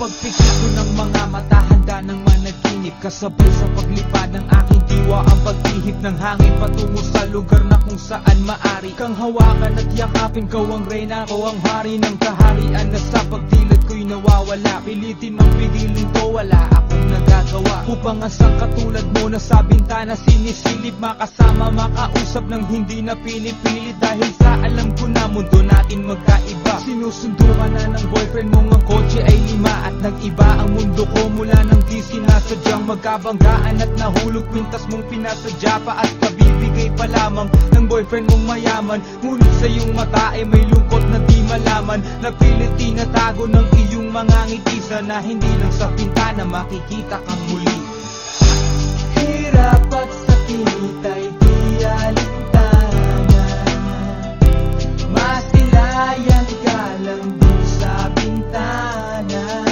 pagpikit ko ng mga mata, handa ng managinip. Kasabay sa paglipad ng aking diwa ang pag-ihip ng hangin patungo sa lugar na kung saan maari kang hawakan at yakapin. Kau ang reyna, ko ang hari ng kaharian na sa pagdilid ko'y nawawala. Pilitin mang pigilin ko, wala akong nagagawa upang asang katulad mo na sa bintana sinisilip. Makasama, makausap ng hindi na pinipilit dahil sa alam ko na mundo natin magkaiba. Sinusundo ka na ng boyfriend mong ang kotse ay 5 at nag-iba ang mundo ko mula nang di sinasadyang magkabanggaan at nahulog kwintas mong pinasadya pa at kabibigay pa lamang ng boyfriend mong mayaman. Ngunit sa iyong mata ay may lungkot na di malaman, napilit tinatago ng iyong mga ngiti. Sana hindi lang sa bintana makikita kang muli. Hirap at sakit ay di alintanan, masilayan ka lang dun sa bintana.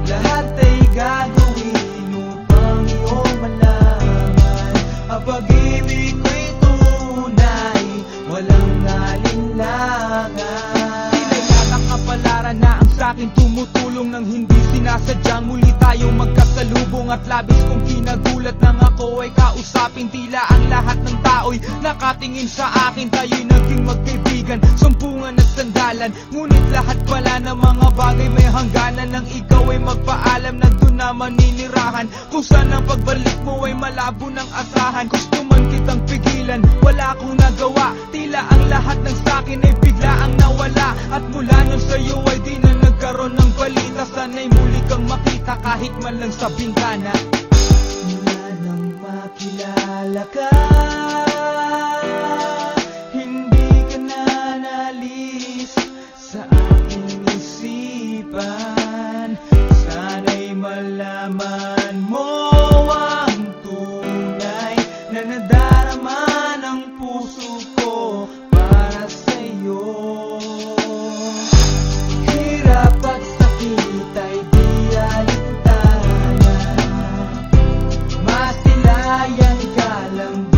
Lahat ay gagawin upang iyong malaman ang pag-ibig ko'y tunay, walang alinlangan. Tinayatang kapalaran na ang sa'kin tumutulong nang hindi sinasadyang muli tayong magkasalubong. At labis kong kinagulat nang ako ay kausapin, tila ang lahat ng tao'y nakatingin sa akin. Tayo'y naging magkaibigan, sumpungan at sandalan, ngunit lahat pala ng mga bagay may hangganan. Nang ikaw ay magpaalam na doon na maninirahan, kung saan ang pagbalik mo ay malabo ng asahan. Gusto man kitang pigilan, wala akong nagawa, tila ang lahat ng sakin ay bigla ang nawala. At mula nun sa'yo ay di na nagkaroon ng balita, sana'y muli kang makita kahit man lang sa bintana. Mula nang makilala ka, hindi ka na nalis sa aking isipan. Sana'y malaman mo ang tunay na nadarama ng puso ko para sa'yo. Hirap at sakit ay di alintanan, masilayan ka lang